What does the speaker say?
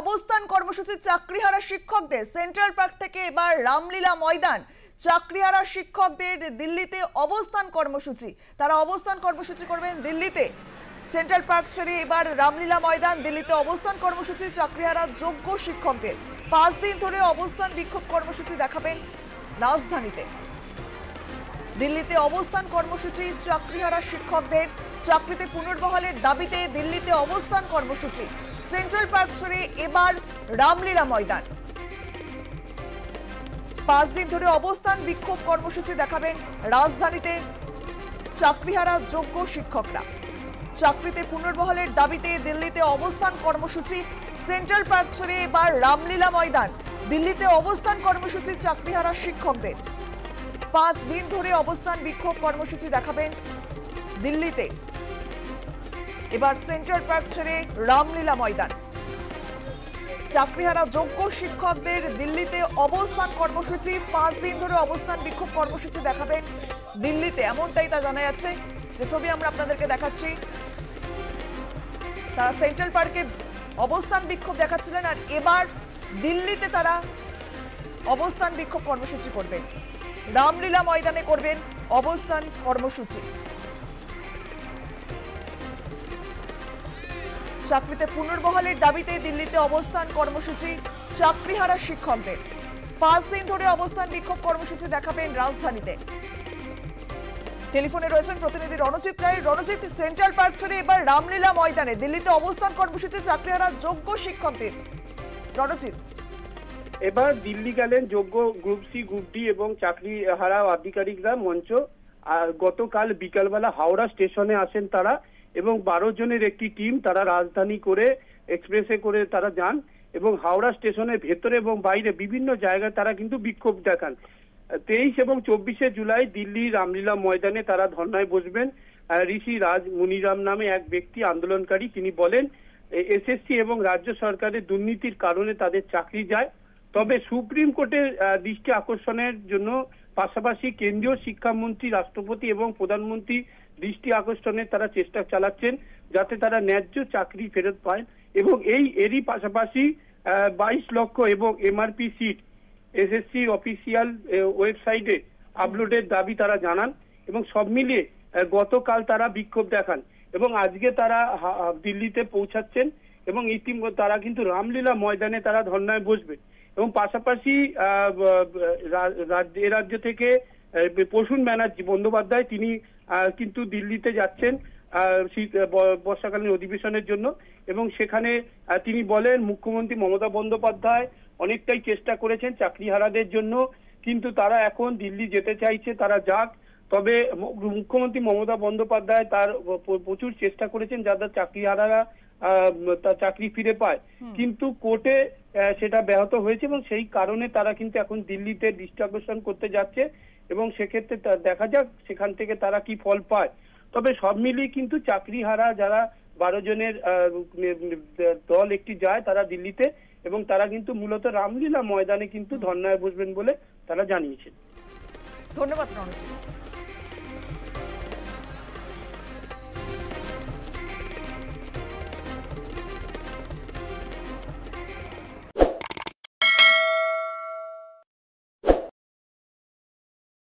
অবস্থান কর্মসূচি চাকরিহারা শিক্ষকদের। সেন্ট্রাল পার্ক থেকে এবার রামলীলা ময়দান। চাকরিহারা শিক্ষকদের দিল্লিতে অবস্থান কর্মসূচি, তারা অবস্থান কর্মসূচি করবেন দিল্লিতে। সেন্ট্রাল পার্ক ছেড়ে এবার রামলীলা ময়দান, দিল্লিতে অবস্থান কর্মসূচি চাকরিহারা যোগ্য শিক্ষকদের। 5 দিন ধরে অবস্থান বিক্ষোভ কর্মসূচি দেখাবেন রাজধানীতে। দিল্লিতে অবস্থান কর্মসূচি চাকরিহারা শিক্ষকদের। চাকরিতে পুনর্বহালের দাবিতে দিল্লিতে অবস্থান কর্মসূচি। সেন্ট্রাল পার্ক ছেড়ে এবার রামলীলা ময়দান। 5 দিন ধরে অবস্থান বিক্ষোভ কর্মসূচি দেখাবেন রাজধানীতে চাকরিহারা যোগ্য শিক্ষকরা। চাকরিতে পুনর্বহালের দাবিতে দিল্লিতে অবস্থান কর্মসূচি। সেন্ট্রাল পার্ক ছেড়ে এবার রামলীলা ময়দান, দিল্লিতে অবস্থান কর্মসূচি চাকরিহারা শিক্ষকদের। 5 দিন ধরে অবস্থান বিক্ষোভ কর্মসূচি দেখাবেন দিল্লিতে। এবার সেন্ট্রাল পার্ক ছেড়ে রামলীলা ময়দান। চাকরিহারা যোগ্য শিক্ষকদের দিল্লিতে অবস্থান কর্মসূচি। 5 দিন ধরে অবস্থান বিক্ষোভ কর্মসূচি দেখাবেন দিল্লিতে, এমনটাই তা জানা যাচ্ছে। যে ছবি আমরা আপনাদেরকে দেখাচ্ছি, তারা সেন্ট্রাল পার্কে অবস্থান বিক্ষোভ দেখাচ্ছিলেন, আর এবার দিল্লিতে তারা অবস্থান বিক্ষোভ কর্মসূচি করবেন। রামলীলা ময়দানে করবেন অবস্থান কর্মসূচি। চাকরিতে পুনর্বহালের দাবিতে দিল্লিতে অবস্থান কর্মসূচি চাকরিহারা শিক্ষকদের। 5 দিন ধরে অবস্থান বিক্ষোভ কর্মসূচি দেখাবেন রাজধানীতে। টেলিফোনে রয়েছেন প্রতিনিধি রণজিৎ রায়। রণজিৎ, সেন্ট্রাল পার্ক ছেড়ে এবার রামলীলা ময়দানে, দিল্লিতে অবস্থান কর্মসূচি চাকরিহারা যোগ্য শিক্ষকদের। রণজিৎ, এবার দিল্লি গেলেন যোগ্য গ্রুপ সি, গ্রুপ ডি এবং চাকরিহারা আধিকারিকরা মঞ্চ। আর গতকাল বিকালবেলা হাওড়া স্টেশনে আসেন তারা, এবং 12 জনের একটি টিম তারা রাজধানী করে এক্সপ্রেসে করে তারা যান এবং হাওড়া স্টেশনের ভেতরে এবং বাইরে বিভিন্ন জায়গায় তারা কিন্তু বিক্ষোভ দেখান। 23 এবং 24 জুলাই দিল্লি রামলীলা ময়দানে তারা ধর্নায় বসবেন। ঋষি রাজ মুনিরাম নামে এক ব্যক্তি আন্দোলনকারী, তিনি বলেন এসএসসি এবং রাজ্য সরকারের দুর্নীতির কারণে তাদের চাকরি যায়। তবে সুপ্রিম কোর্টের দৃষ্টি আকর্ষণের জন্য পাশাপাশি কেন্দ্রীয় শিক্ষামন্ত্রী, রাষ্ট্রপতি এবং প্রধানমন্ত্রী দৃষ্টি আকর্ষণের তারা চেষ্টা চালাচ্ছেন যাতে তারা ন্যায্য চাকরি ফেরত পায়। এবং এরই পাশাপাশি 22 লক্ষ এবং এমআরপি সিট এসএসসি অফিসিয়াল ওয়েবসাইটে আপলোডের দাবি তারা জানান। এবং সব মিলিয়ে গতকাল তারা বিক্ষোভ দেখান এবং আজকে তারা দিল্লিতে পৌঁছাচ্ছেন এবং ইতিমধ্যে তারা কিন্তু রামলীলা ময়দানে তারা ধর্নায় বসবে। এবং পাশাপাশি রাজ্য থেকে প্রসূন ব্যানার্জি বন্দ্যোপাধ্যায় তিনি কিন্তু দিল্লিতে যাচ্ছেন বর্ষাকালীন অধিবেশনের জন্য। এবং সেখানে তিনি বলেন মুখ্যমন্ত্রী মমতা বন্দ্যোপাধ্যায় অনেকটাই চেষ্টা করেছেন চাকরিহারাদের জন্য, কিন্তু তারা এখন দিল্লি যেতে চাইছে, তারা যাক। তবে মুখ্যমন্ত্রী মমতা বন্দ্যোপাধ্যায় তার প্রচুর চেষ্টা করেছেন যাদের চাকরিহারারা তার চাকরি ফিরে পায়, কিন্তু কোর্টে সেটা ব্যাহত হয়েছে এবং সেই কারণে তারা কিন্তু এখন দিল্লিতে দৃষ্টি আকর্ষণ করতে যাচ্ছে এবং সেক্ষেত্রে দেখা যাক সেখান থেকে তারা কি ফল পায়। তবে সব মিলিয়ে কিন্তু চাকরিহারা যারা 12 জনের দল একটি যায় তারা দিল্লিতে, এবং তারা কিন্তু মূলত রামলীলা ময়দানে কিন্তু ধর্নায় বসবেন বলে তারা জানিয়েছেন। ধন্যবাদ রণজিৎ।